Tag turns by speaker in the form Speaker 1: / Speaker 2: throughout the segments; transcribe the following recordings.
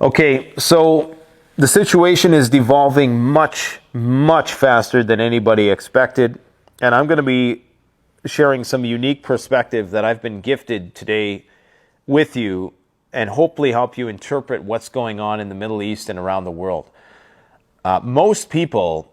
Speaker 1: Okay, so the situation is devolving much, much faster than anybody expected. And I'm going to be sharing some unique perspective that I've been gifted today with you and hopefully help you interpret what's going on in the Middle East and around the world. Most people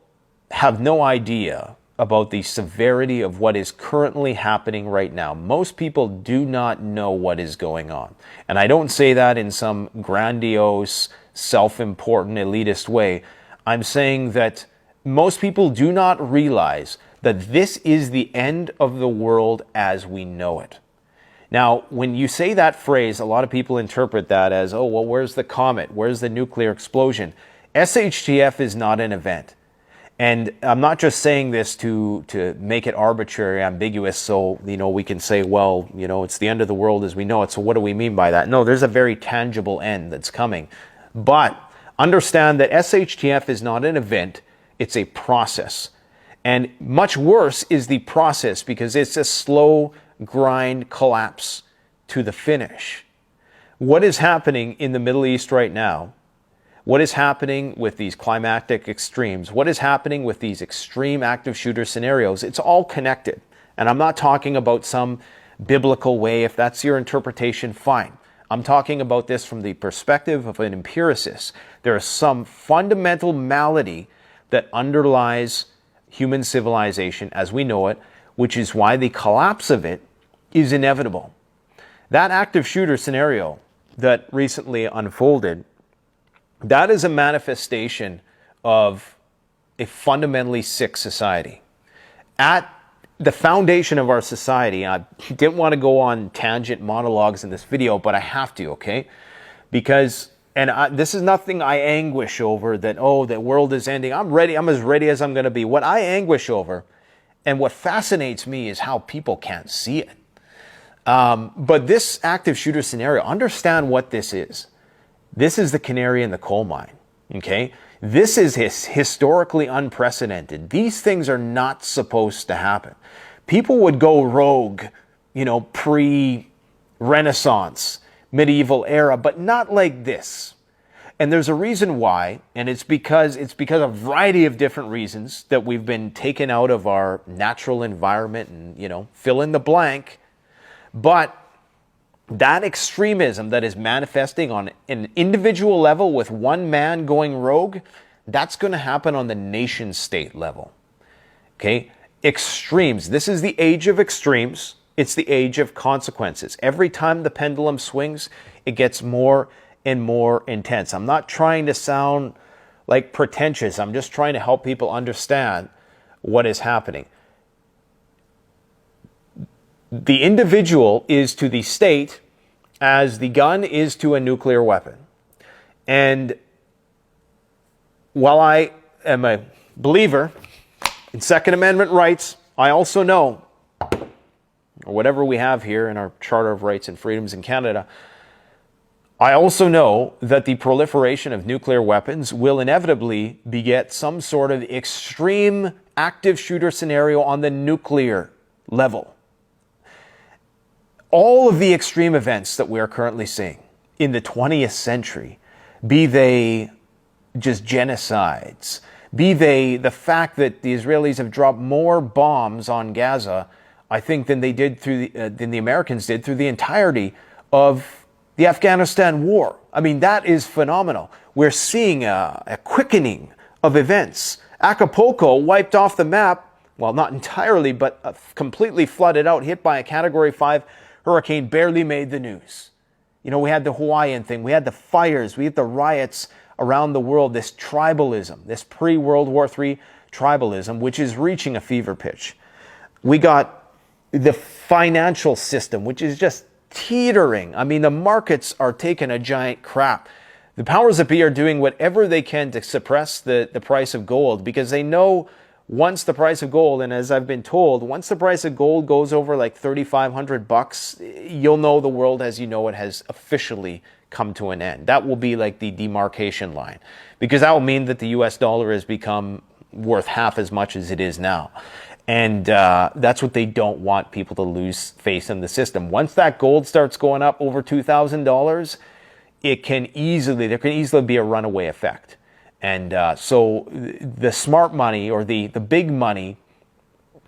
Speaker 1: have no idea about the severity of what is currently happening right now. Most people do not know what is going on. And I don't say that in some grandiose, self-important, elitist way. I'm saying that most people do not realize that this is the end of the world as we know it. Now, when you say that phrase, a lot of people interpret that as, oh, well, where's the comet? Where's the nuclear explosion? SHTF is not an event. And I'm not just saying this to make it arbitrary, ambiguous, so, we can say, well, it's the end of the world as we know it, so what do we mean by that? No, there's a very tangible end that's coming. But understand that SHTF is not an event, it's a process. And much worse is the process because it's a slow grind collapse to the finish. What is happening in the Middle East right now? What is happening with these climactic extremes? What is happening with these extreme active shooter scenarios? It's all connected. And I'm not talking about some biblical way. If that's your interpretation, fine. I'm talking about this from the perspective of an empiricist. There is some fundamental malady that underlies human civilization as we know it, which is why the collapse of it is inevitable. That active shooter scenario that recently unfolded, that is a manifestation of a fundamentally sick society. At the foundation of our society, I didn't want to go on tangent monologues in this video, but I have to, okay? Because, this is nothing I anguish over that, oh, the world is ending. I'm ready. I'm as ready as I'm going to be. What I anguish over and what fascinates me is how people can't see it. But this active shooter scenario, understand what this is. This is the canary in the coal mine, okay? This is historically unprecedented. These things are not supposed to happen. People would go rogue, pre-Renaissance, medieval era, but not like this. And there's a reason why, and it's because of a variety of different reasons that we've been taken out of our natural environment and, fill in the blank. But that extremism that is manifesting on an individual level with one man going rogue, that's going to happen on the nation state level. Okay? Extremes. This is the age of extremes. It's the age of consequences. Every time the pendulum swings, it gets more and more intense. I'm not trying to sound like pretentious. I'm just trying to help people understand what is happening. The individual is to the state as the gun is to a nuclear weapon. And while I am a believer in Second Amendment rights, I also know, or whatever we have here in our Charter of Rights and Freedoms in Canada, I also know that the proliferation of nuclear weapons will inevitably beget some sort of extreme active shooter scenario on the nuclear level. All of the extreme events that we are currently seeing in the 20th century, be they just genocides, be they the fact that the Israelis have dropped more bombs on Gaza, I think, than the Americans did through the entirety of the Afghanistan war. I mean, that is phenomenal. We're seeing a quickening of events. Acapulco wiped off the map, well, not entirely, but completely flooded out, hit by a Category 5 hurricane, barely made the news. We had the Hawaiian thing, we had the fires, we had the riots around the world, this tribalism, this pre-World War III tribalism, which is reaching a fever pitch. We got the financial system, which is just teetering. I mean, the markets are taking a giant crap. The powers that be are doing whatever they can to suppress the price of gold because they know once the price of gold, and as I've been told, once the price of gold goes over like $3,500, you'll know the world as you know it has officially come to an end. That will be like the demarcation line, because that will mean that the US dollar has become worth half as much as it is now. And that's what they don't want people to lose faith in the system. Once that gold starts going up over $2,000, there can easily be a runaway effect. And so the smart money, or the big money,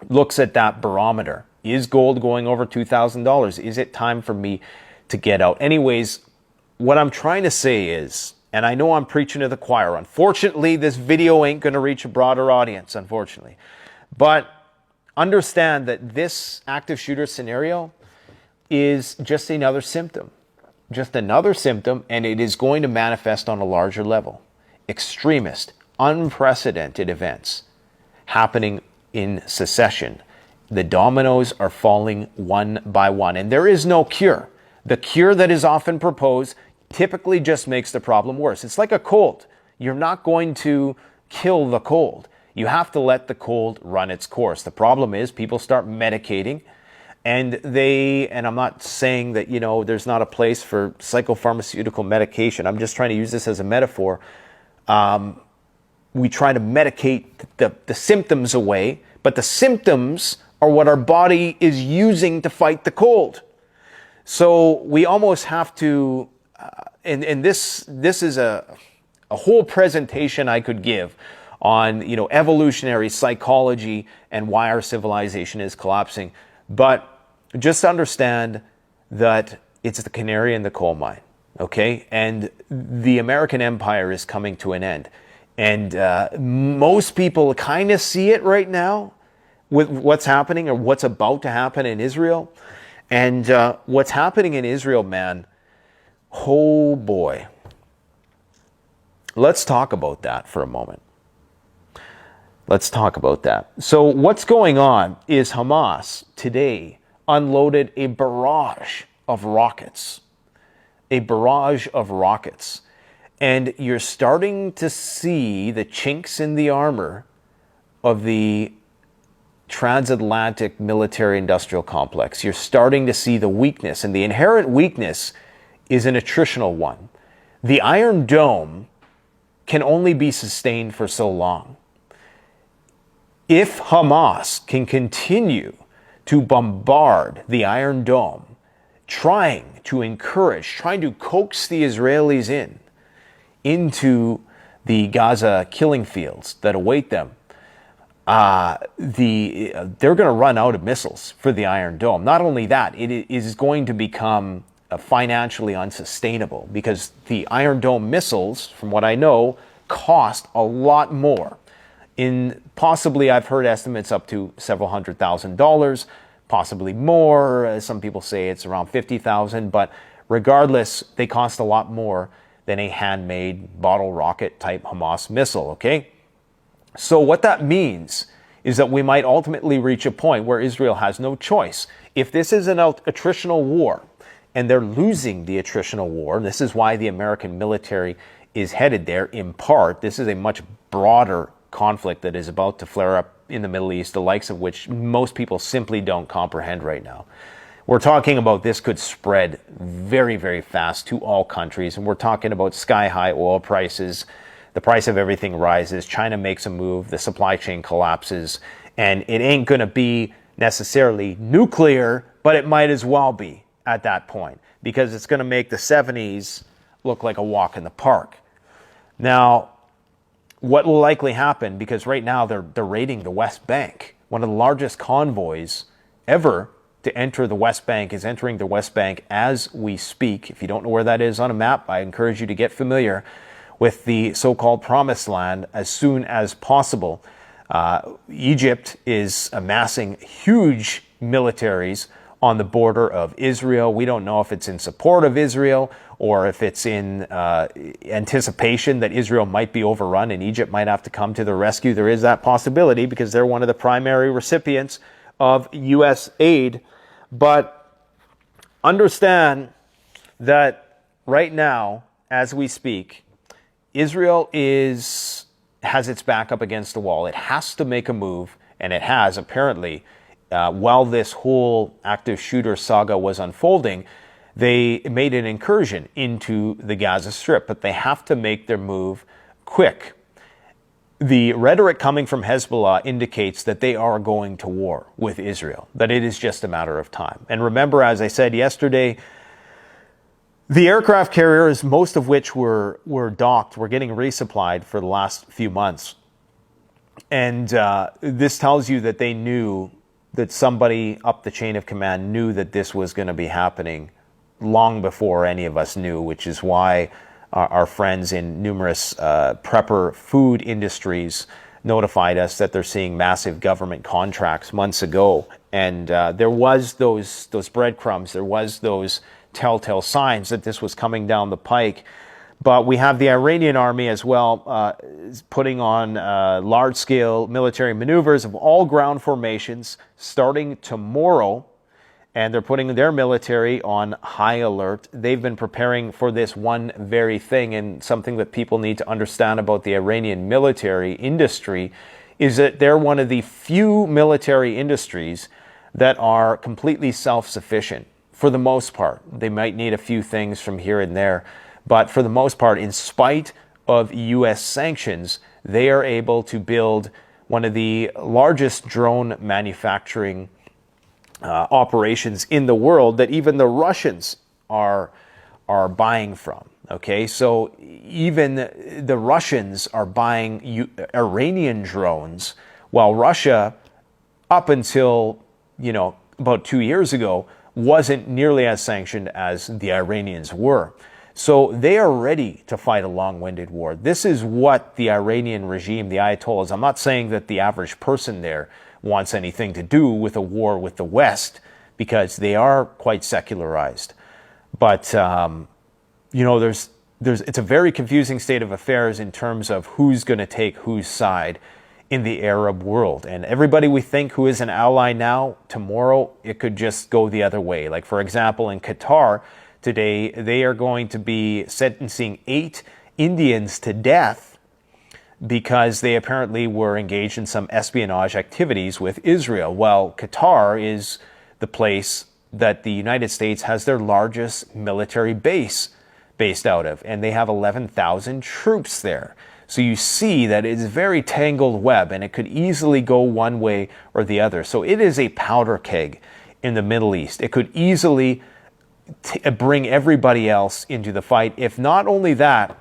Speaker 1: looks at that barometer. Is gold going over $2,000? Is it time for me to get out? Anyways, what I'm trying to say is, and I know I'm preaching to the choir, unfortunately, this video ain't going to reach a broader audience, unfortunately. But understand that this active shooter scenario is just another symptom. Just another symptom, and it is going to manifest on a larger level. Extremist, unprecedented events happening in succession. The dominoes are falling one by one, and there is no cure. The cure that is often proposed typically just makes the problem worse. It's like a cold. You're not going to kill the cold. You have to let the cold run its course. The problem is people start medicating, and I'm not saying that, there's not a place for psychopharmaceutical medication. I'm just trying to use this as a metaphor. We try to medicate the symptoms away, but the symptoms are what our body is using to fight the cold. So we almost have to, and this is a whole presentation I could give on, evolutionary psychology and why our civilization is collapsing. But just understand that it's the canary in the coal mine, okay? And the American empire is coming to an end. And most people kind of see it right now with what's happening or what's about to happen in Israel. And what's happening in Israel, man, oh boy. Let's talk about that for a moment. Let's talk about that. So what's going on is Hamas today unloaded a barrage of rockets. A barrage of rockets. And you're starting to see the chinks in the armor of the transatlantic military-industrial complex. You're starting to see the weakness, and the inherent weakness is an attritional one. The Iron Dome can only be sustained for so long. If Hamas can continue to bombard the Iron Dome, trying to coax the Israelis into the Gaza killing fields that await them, they're going to run out of missiles for the Iron Dome. Not only that, it is going to become financially unsustainable, because the Iron Dome missiles, from what I know, cost a lot more. Possibly, I've heard estimates up to several $100,000, possibly more. Some people say it's around $50,000, but regardless, they cost a lot more than a handmade bottle rocket type Hamas missile, okay? So what that means is that we might ultimately reach a point where Israel has no choice. If this is an attritional war, and they're losing the attritional war, this is why the American military is headed there in part. This is a much broader conflict that is about to flare up in the Middle East, the likes of which most people simply don't comprehend right now. We're talking about this could spread very, very fast to all countries, and we're talking about sky-high oil prices. The price of everything rises. China makes a move. The supply chain collapses. And it ain't going to be necessarily nuclear, but it might as well be at that point, because it's going to make the 70s look like a walk in the park. Now, what will likely happen, because right now they're raiding the West Bank. One of the largest convoys ever to enter the West Bank is entering the West Bank as we speak. If you don't know where that is on a map, I encourage you to get familiar with the so-called Promised Land as soon as possible. Egypt is amassing huge militaries on the border of Israel. We don't know if it's in support of Israel or if it's in anticipation that Israel might be overrun and Egypt might have to come to the rescue. There is that possibility because they're one of the primary recipients of U.S. aid. But understand that right now, as we speak, Israel has its back up against the wall. It has to make a move, and it has, apparently. While this whole active shooter saga was unfolding, they made an incursion into the Gaza Strip, but they have to make their move quick. The rhetoric coming from Hezbollah indicates that they are going to war with Israel, that it is just a matter of time. And remember, as I said yesterday, The aircraft carriers, most of which were docked, were getting resupplied for the last few months. And this tells you that they knew that somebody up the chain of command knew that this was going to be happening long before any of us knew, which is why our friends in numerous prepper food industries notified us that they're seeing massive government contracts months ago. And there was those breadcrumbs, there was those telltale signs that this was coming down the pike. But we have the Iranian army as well putting on large-scale military maneuvers of all ground formations starting tomorrow. And they're putting their military on high alert. They've been preparing for this one very thing, and something that people need to understand about the Iranian military industry is that they're one of the few military industries that are completely self-sufficient for the most part. They might need a few things from here and there, but for the most part, in spite of U.S. sanctions, they are able to build one of the largest drone manufacturing operations in the world that even the Russians are buying from. Okay, so even the Russians are buying Iranian drones, while Russia, up until about 2 years ago, wasn't nearly as sanctioned as the Iranians were. So they are ready to fight a long-winded war. This is what the Iranian regime, the Ayatollahs, I'm not saying that the average person there wants anything to do with a war with the West, because they are quite secularized. But, it's a very confusing state of affairs in terms of who's going to take whose side in the Arab world. And everybody we think who is an ally now, tomorrow, it could just go the other way. Like, for example, in Qatar today, they are going to be sentencing 8 Indians to death because they apparently were engaged in some espionage activities with Israel. Well, Qatar is the place that the United States has their largest military base based out of, and they have 11,000 troops there. So you see that it's a very tangled web, and it could easily go one way or the other. So it is a powder keg in the Middle East. It could easily bring everybody else into the fight. If not only that,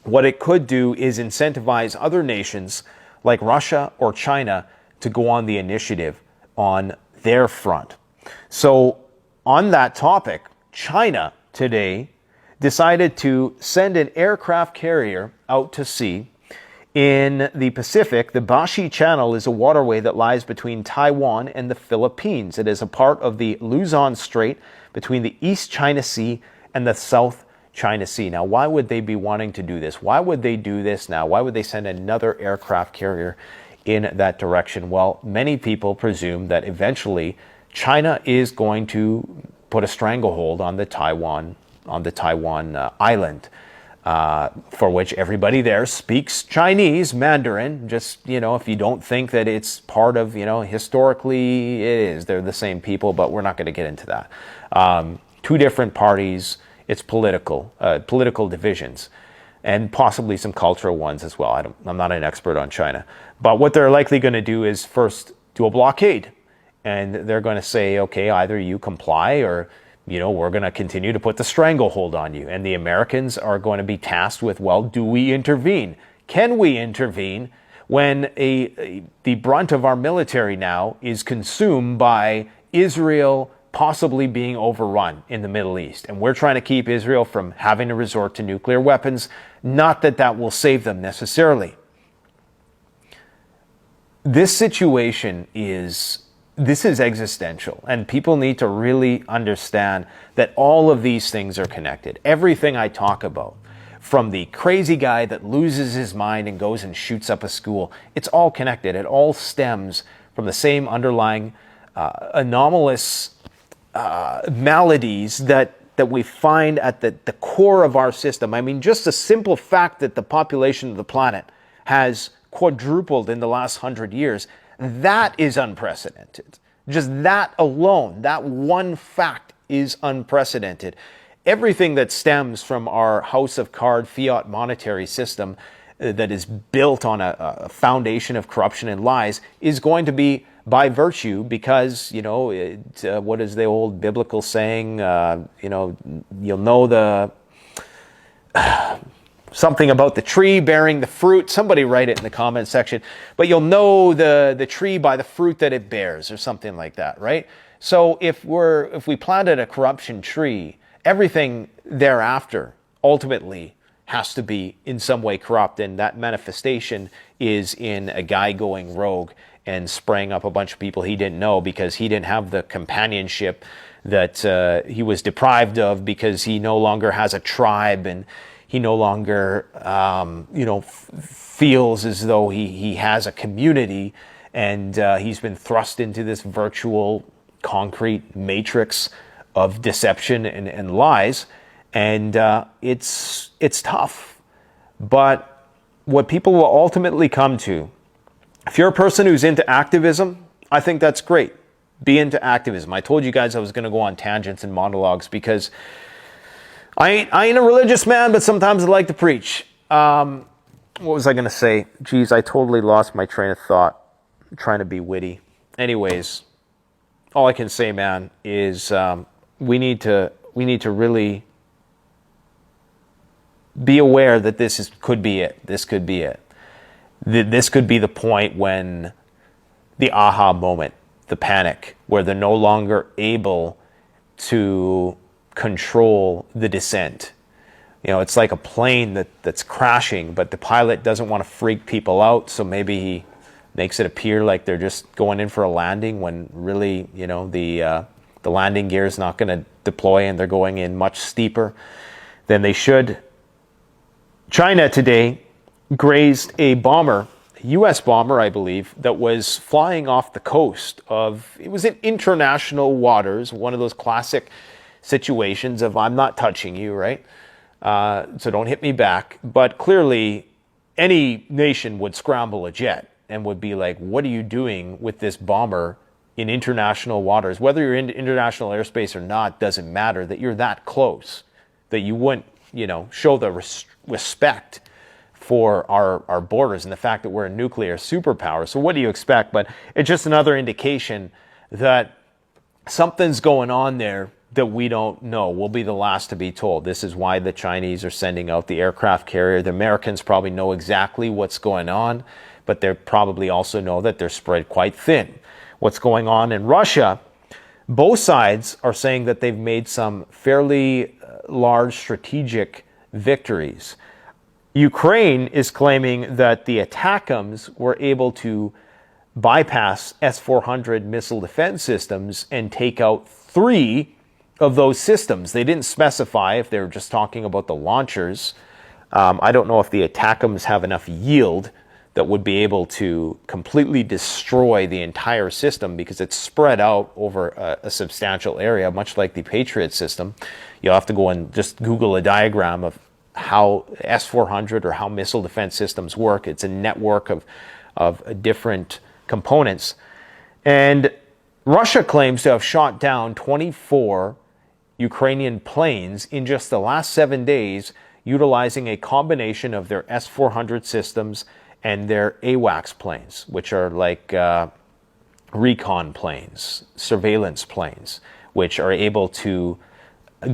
Speaker 1: what it could do is incentivize other nations like Russia or China to go on the initiative on their front. So on that topic, China today decided to send an aircraft carrier out to sea in the Pacific. The Bashi Channel is a waterway that lies between Taiwan and the Philippines. It is a part of the Luzon Strait between the East China Sea and the South China Sea. Now, why would they be wanting to do this? Why would they do this now? Why would they send another aircraft carrier in that direction? Well, many people presume that eventually China is going to put a stranglehold on the Taiwan island, for which everybody there speaks Chinese, Mandarin. Just, if you don't think that it's part of, historically it is. They're the same people, but we're not going to get into that. Two different parties. It's political divisions, and possibly some cultural ones as well. I'm not an expert on China. But what they're likely going to do is first do a blockade. And they're going to say, okay, either you comply or, we're going to continue to put the stranglehold on you. And the Americans are going to be tasked with, well, do we intervene? Can we intervene when the brunt of our military now is consumed by Israel possibly being overrun in the Middle East? And we're trying to keep Israel from having to resort to nuclear weapons. Not that that will save them necessarily. This situation is existential, and people need to really understand that all of these things are connected. Everything I talk about, from the crazy guy that loses his mind and goes and shoots up a school, it's all connected. It all stems from the same underlying anomalous maladies that we find at the core of our system. I mean, just the simple fact that the population of the planet has quadrupled in the last 100 years, that is unprecedented. Just that alone, that one fact is unprecedented. Everything that stems from our house of card fiat monetary system that is built on a foundation of corruption and lies is going to be by virtue, because, what is the old biblical saying? You'll know the something about the tree bearing the fruit. Somebody write it in the comment section. But you'll know the tree by the fruit that it bears, or something like that, right? So if we planted a corruption tree, everything thereafter ultimately has to be in some way corrupt, and that manifestation is in a guy going rogue and spraying up a bunch of people he didn't know, because he didn't have the companionship that he was deprived of, because he no longer has a tribe, and he no longer feels as though he has a community, and he's been thrust into this virtual concrete matrix of deception and lies. And it's tough. But what people will ultimately come to, if you're a person who's into activism, I think that's great. Be into activism. I told you guys I was going to go on tangents and monologues, because I ain't a religious man, but sometimes I like to preach. What was I going to say? Geez, I totally lost my train of thought. I'm trying to be witty. Anyways, all I can say, man, is we need to really be aware that this could be it. This could be it. This could be the point when the aha moment, the panic, where they're no longer able to control the descent. It's like a plane that's crashing, but the pilot doesn't want to freak people out, so maybe he makes it appear like they're just going in for a landing, when really, the landing gear is not going to deploy, and they're going in much steeper than they should. China today grazed a bomber, a U.S. bomber, I believe, that was flying off the coast of, it was in international waters, one of those classic situations of I'm not touching you, right? So don't hit me back. But clearly, any nation would scramble a jet and would be like, what are you doing with this bomber in international waters? Whether you're in international airspace or not doesn't matter, that you're that close, that you wouldn't, show the respect for our borders and the fact that we're a nuclear superpower. So what do you expect? But it's just another indication that something's going on there that we don't know. We'll be the last to be told. This is why the Chinese are sending out the aircraft carrier. The Americans probably know exactly what's going on, but they probably also know that they're spread quite thin. What's going on in Russia, both sides are saying that they've made some fairly large strategic victories. Ukraine is claiming that the ATACMS were able to bypass S-400 missile defense systems and take out 3 of those systems. They didn't specify if they were just talking about the launchers. I don't know if the ATACMS have enough yield that would be able to completely destroy the entire system, because it's spread out over a substantial area, much like the Patriot system. You'll have to go and just Google a diagram of how S-400 or how missile defense systems work. It's a network of different components. And Russia claims to have shot down 24 Ukrainian planes in just the last 7 days, utilizing a combination of their S-400 systems and their AWACS planes, which are like recon planes, surveillance planes, which are able to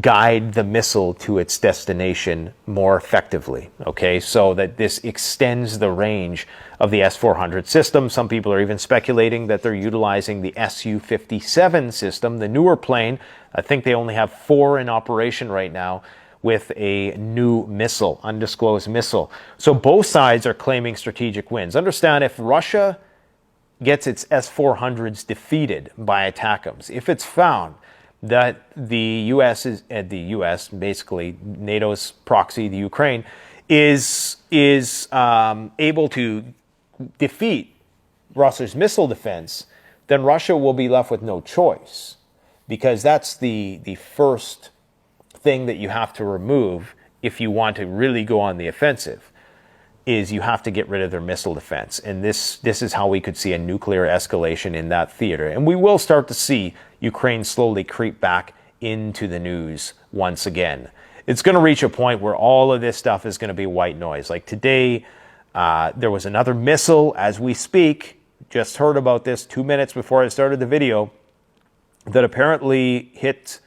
Speaker 1: guide the missile to its destination more effectively. Okay, so that this extends the range of the S-400 system. Some people are even speculating that they're utilizing the Su-57 system, the newer plane. I think they only have 4 in operation right now, with a new missile, undisclosed missile. So both sides are claiming strategic wins. Understand, if Russia gets its S-400s defeated by ATACMS, if it's found that the U.S., basically NATO's proxy, the Ukraine, is able to defeat Russia's missile defense, then Russia will be left with no choice, because that's the first thing that you have to remove if you want to really go on the offensive, is you have to get rid of their missile defense. And this is how we could see a nuclear escalation in that theater. And we will start to see Ukraine slowly creep back into the news once again. It's going to reach a point where all of this stuff is going to be white noise. Like today, there was another missile as we speak just heard about this 2 minutes before I started the video, that apparently hit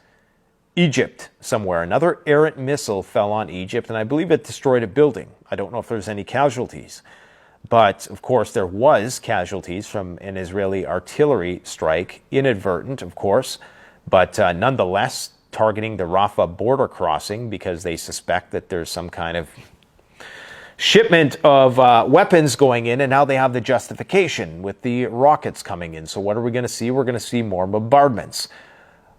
Speaker 1: Egypt somewhere. Another errant missile fell on Egypt, and I believe it destroyed a building. I don't know if there's any casualties. But, of course, there was casualties from an Israeli artillery strike, inadvertent, of course, but nonetheless targeting the Rafah border crossing because they suspect that there's some kind of shipment of weapons going in, and now they have the justification with the rockets coming in. So what are we going to see? We're going to see more bombardments.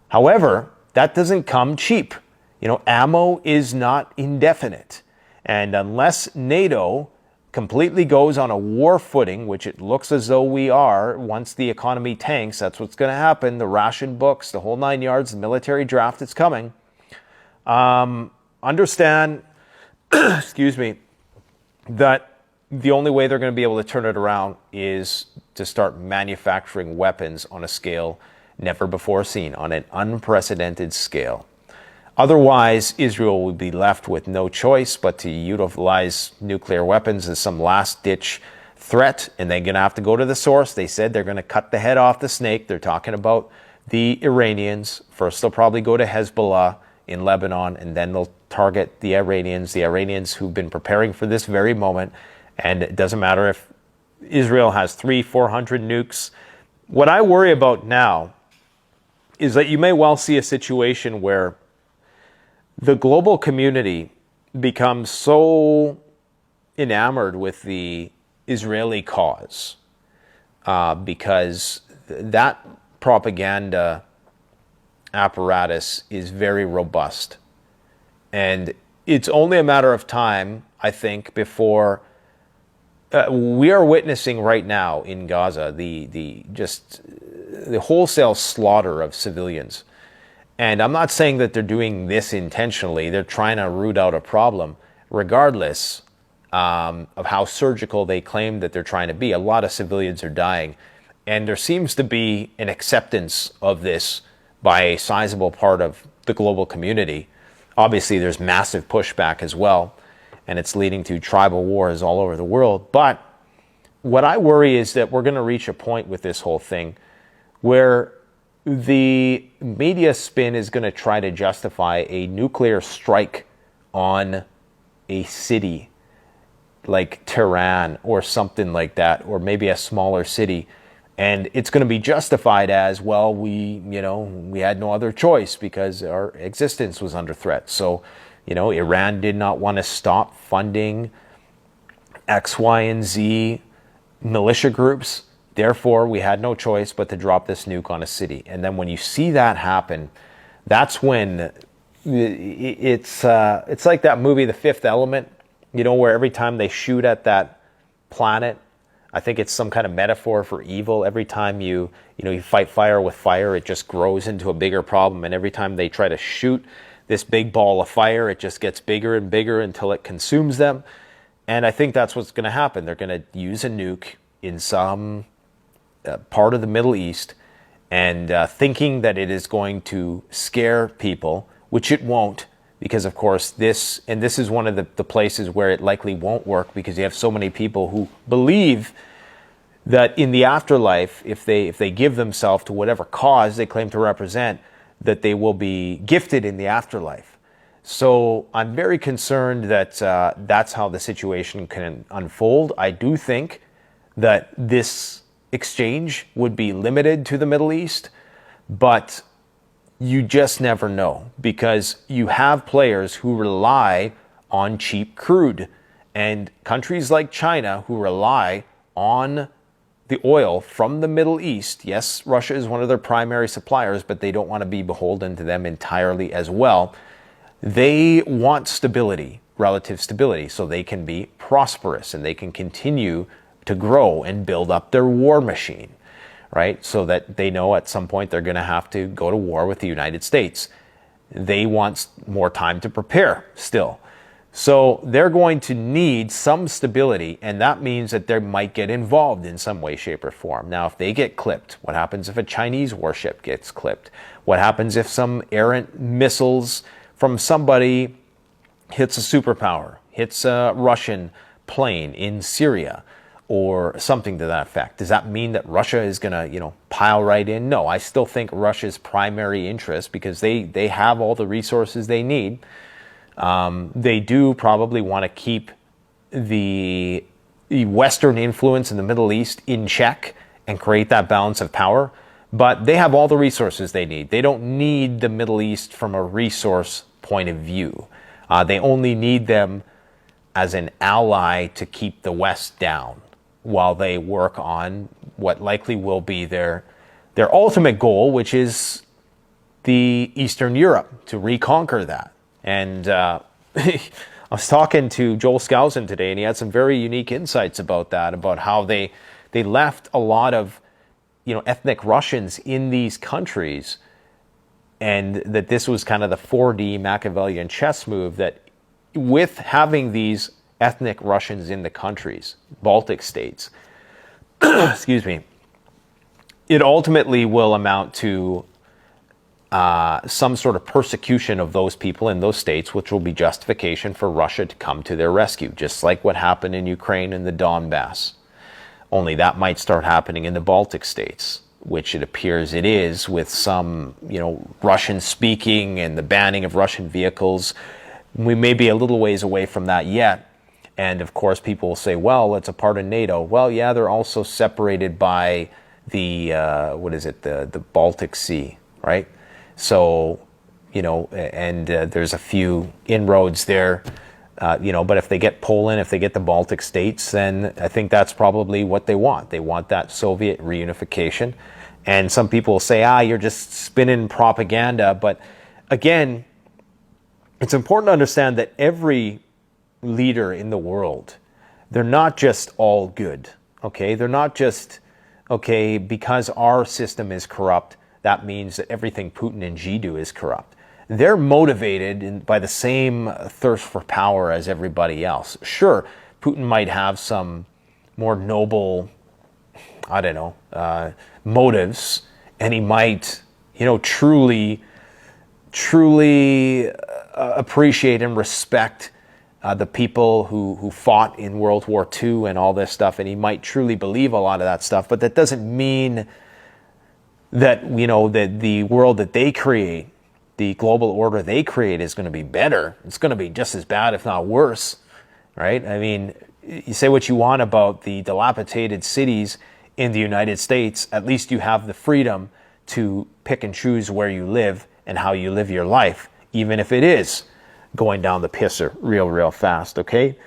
Speaker 1: However, that doesn't come cheap. You know, ammo is not indefinite. And unless NATO completely goes on a war footing, which it looks as though we are, once the economy tanks, that's what's going to happen. The ration books, the whole 9 yards, the military draft is coming. Understand, excuse me, that the only way they're going to be able to turn it around is to start manufacturing weapons on a scale never before seen, on an unprecedented scale. Otherwise, Israel would be left with no choice but to utilize nuclear weapons as some last-ditch threat, and they're going to have to go to the source. They said they're going to cut the head off the snake. They're talking about the Iranians. First, they'll probably go to Hezbollah in Lebanon, and then they'll target the Iranians who've been preparing for this very moment. And it doesn't matter if Israel has 300-400 nukes. What I worry about now is that you may well see a situation where the global community becomes so enamored with the Israeli cause because that propaganda apparatus is very robust. And it's only a matter of time, I think, before we are witnessing right now in Gaza the wholesale slaughter of civilians. And I'm not saying that they're doing this intentionally. They're trying to root out a problem, regardless of how surgical they claim that they're trying to be. A lot of civilians are dying. And there seems to be an acceptance of this by a sizable part of the global community. Obviously, there's massive pushback as well, and it's leading to tribal wars all over the world. But what I worry is that we're going to reach a point with this whole thing where the media spin is going to try to justify a nuclear strike on a city like Tehran or something like that, or maybe a smaller city. And it's going to be justified as, well, we had no other choice because our existence was under threat. So, Iran did not want to stop funding X, Y, and Z militia groups. Therefore, we had no choice but to drop this nuke on a city. And then when you see that happen, that's when it's like that movie, The Fifth Element, where every time they shoot at that planet, I think it's some kind of metaphor for evil. Every time you fight fire with fire, it just grows into a bigger problem. And every time they try to shoot this big ball of fire, it just gets bigger and bigger until it consumes them. And I think that's what's going to happen. They're going to use a nuke in some part of the Middle East and thinking that it is going to scare people, which it won't, because of course this is one of the places where it likely won't work, because you have so many people who believe that in the afterlife, if they give themselves to whatever cause they claim to represent, that they will be gifted in the afterlife. So I'm very concerned that that's how the situation can unfold. I do think that this exchange would be limited to the Middle East, but you just never know, because you have players who rely on cheap crude, and countries like China who rely on the oil from the Middle East. Yes, Russia is one of their primary suppliers, but they don't want to be beholden to them entirely as well. They want stability, relative stability, so they can be prosperous and they can continue to grow and build up their war machine, right? So that they know at some point they're going to have to go to war with the United States. They want more time to prepare still. So they're going to need some stability, and that means that they might get involved in some way, shape, or form. Now, if they get clipped, what happens if a Chinese warship gets clipped? What happens if some errant missiles from somebody hits a superpower, hits a Russian plane in Syria? or something to that effect. Does that mean that Russia is going to, pile right in? No, I still think Russia's primary interest, because they have all the resources they need. They do probably want to keep the Western influence in the Middle East in check and create that balance of power. But they have all the resources they need. They don't need the Middle East from a resource point of view. They only need them as an ally to keep the West down while they work on what likely will be their ultimate goal, which is the Eastern Europe, to reconquer that. And I was talking to Joel Skousen today, and he had some very unique insights about that, about how they left a lot of ethnic Russians in these countries, and that this was kind of the 4D Machiavellian chess move, that with having these ethnic Russians in the countries, Baltic states, excuse me, it ultimately will amount to some sort of persecution of those people in those states, which will be justification for Russia to come to their rescue, just like what happened in Ukraine and the Donbass. Only that might start happening in the Baltic states, which it appears it is, with some, Russian speaking and the banning of Russian vehicles. We may be a little ways away from that yet. And of course, people will say, well, it's a part of NATO. Well, yeah, they're also separated by the, the Baltic Sea, right? So, there's a few inroads there. But if they get Poland, if they get the Baltic states, then I think that's probably what they want. They want that Soviet reunification. And some people will say, you're just spinning propaganda. But again, it's important to understand that every leader in the world, they're not just all good, okay? They're not just, okay, because our system is corrupt, that means that everything Putin and Xi do is corrupt. They're motivated by the same thirst for power as everybody else. Sure, Putin might have some more noble, motives, and he might, truly appreciate and respect the people who fought in World War II and all this stuff, and he might truly believe a lot of that stuff, but that doesn't mean that, that the world that they create, the global order they create, is going to be better. It's going to be just as bad, if not worse, right? I mean, you say what you want about the dilapidated cities in the United States, at least you have the freedom to pick and choose where you live and how you live your life, even if it is going down the pisser real fast, okay?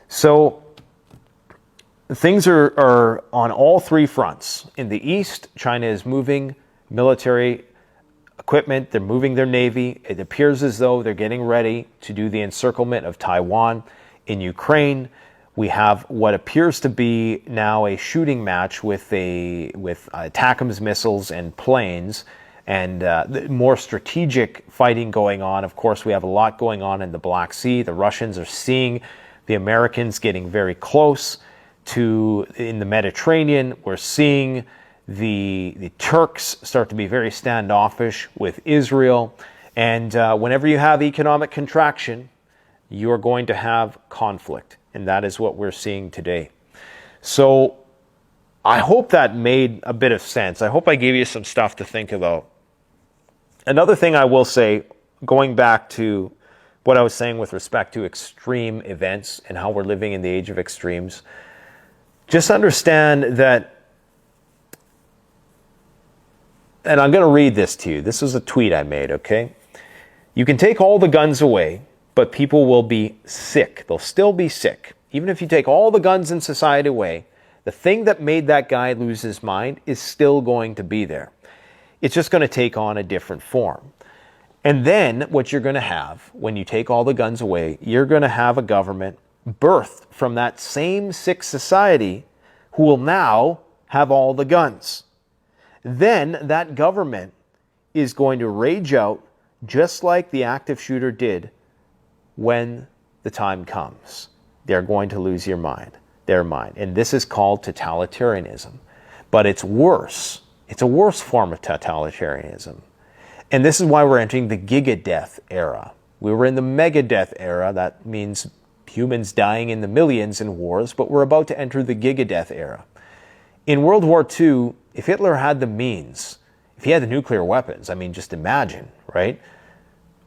Speaker 1: So things are on all three fronts. In the East, China is moving military equipment, they're moving their navy. It appears as though they're getting ready to do the encirclement of Taiwan. In Ukraine, we have what appears to be now a shooting match with ATACMS missiles and planes, and more strategic fighting going on. Of course, we have a lot going on in the Black Sea. The Russians are seeing the Americans getting very close to in the Mediterranean. We're seeing the Turks start to be very standoffish with Israel. And whenever you have economic contraction, you're going to have conflict. And that is what we're seeing today. So I hope that made a bit of sense. I hope I gave you some stuff to think about. Another thing I will say, going back to what I was saying with respect to extreme events and how we're living in the age of extremes, just understand that, and I'm going to read this to you. This was a tweet I made, okay? You can take all the guns away, but people will be sick. They'll still be sick. Even if you take all the guns in society away, the thing that made that guy lose his mind is still going to be there. It's just going to take on a different form. And then what you're going to have when you take all the guns away, you're going to have a government birthed from that same sick society who will now have all the guns. Then that government is going to rage out just like the active shooter did when the time comes. They're going to lose their mind. And this is called totalitarianism. But it's worse. It's a worse form of totalitarianism. And this is why we're entering the giga-death era. We were in the mega-death era. That means humans dying in the millions in wars, but we're about to enter the gigadeath era. In World War II, if Hitler had the means, if he had the nuclear weapons, I mean, just imagine, right?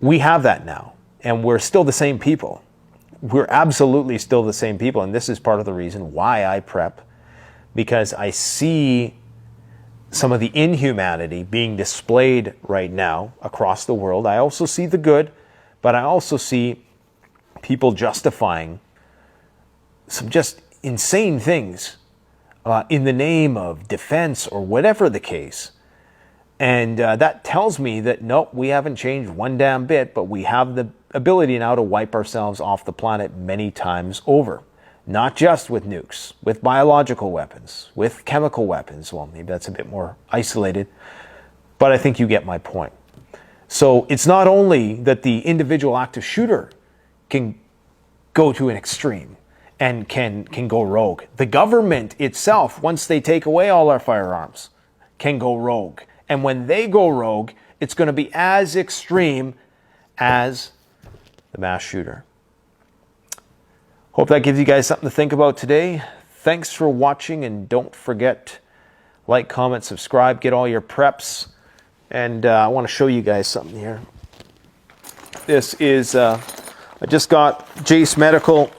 Speaker 1: We have that now, and we're still the same people. We're absolutely still the same people, and this is part of the reason why I prep, because I see some of the inhumanity being displayed right now across the world. I also see the good, but I also see people justifying some just insane things in the name of defense or whatever the case. And that tells me that, nope, we haven't changed one damn bit, but we have the ability now to wipe ourselves off the planet many times over. Not just with nukes, with biological weapons, with chemical weapons. Well, maybe that's a bit more isolated, but I think you get my point. So it's not only that the individual active shooter can go to an extreme and can go rogue. The government itself, once they take away all our firearms, can go rogue. And when they go rogue, it's going to be as extreme as the mass shooter. Hope that gives you guys something to think about today. Thanks for watching, and don't forget, like, comment, subscribe, get all your preps. And I want to show you guys something here. This is, I just got Jace Medical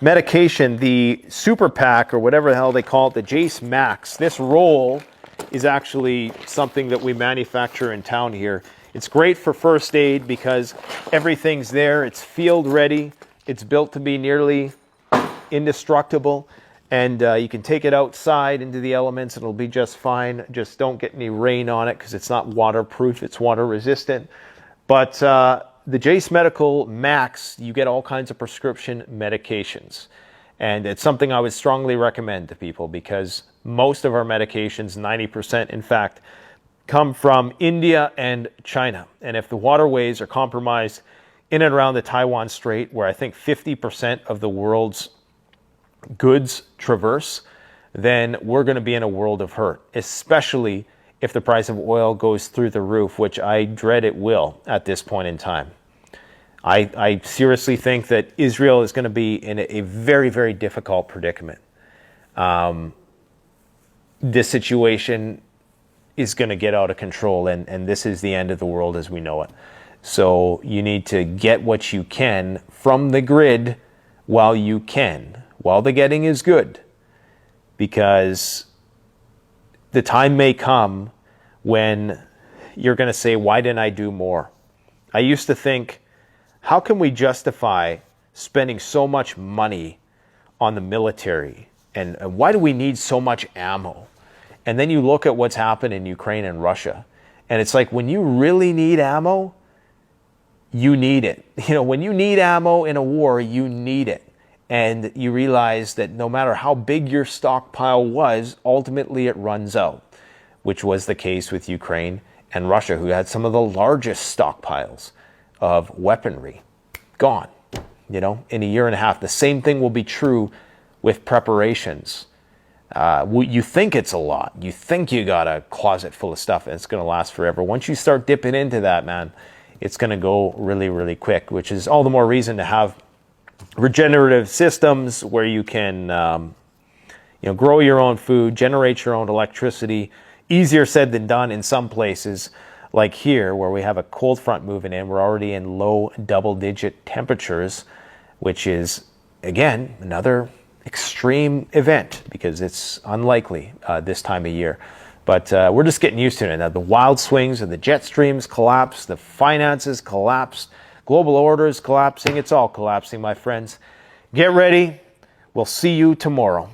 Speaker 1: medication, the Super Pack, or whatever the hell they call it, the Jace Max. This roll is actually something that we manufacture in town here. It's great for first aid because everything's there. It's field ready. It's built to be nearly indestructible. And you can take it outside into the elements and it'll be just fine. Just don't get any rain on it because it's not waterproof. It's water resistant. But the Jace Medical Max, you get all kinds of prescription medications. And it's something I would strongly recommend to people because most of our medications, 90% in fact, come from India and China. And if the waterways are compromised in and around the Taiwan Strait, where I think 50% of the world's goods traverse, then we're going to be in a world of hurt, especially if the price of oil goes through the roof, which I dread it will at this point in time. I seriously think that Israel is going to be in a very, very difficult predicament. This situation is going to get out of control, and this is the end of the world as we know it. So you need to get what you can from the grid while you can, while the getting is good, because the time may come when you're going to say, why didn't I do more? I used to think, how can we justify spending so much money on the military? And why do we need so much ammo? And then you look at what's happened in Ukraine and Russia. And it's like, when you really need ammo, you need it. You know, when you need ammo in a war, you need it. And you realize that no matter how big your stockpile was, ultimately it runs out, which was the case with Ukraine and Russia, who had some of the largest stockpiles of weaponry. Gone, you know, in a year and a half. The same thing will be true with preparations. You think it's a lot. You think you got a closet full of stuff and it's going to last forever. Once you start dipping into that, man, it's going to go really, really quick, which is all the more reason to have regenerative systems where you can grow your own food, generate your own electricity. Easier said than done in some places, like here where we have a cold front moving in. We're already in low double-digit temperatures, which is, again, another extreme event because it's unlikely this time of year. But we're just getting used to it. Now, the wild swings of the jet streams collapse, the finances collapse, global order is collapsing. It's all collapsing, my friends. Get ready. We'll see you tomorrow.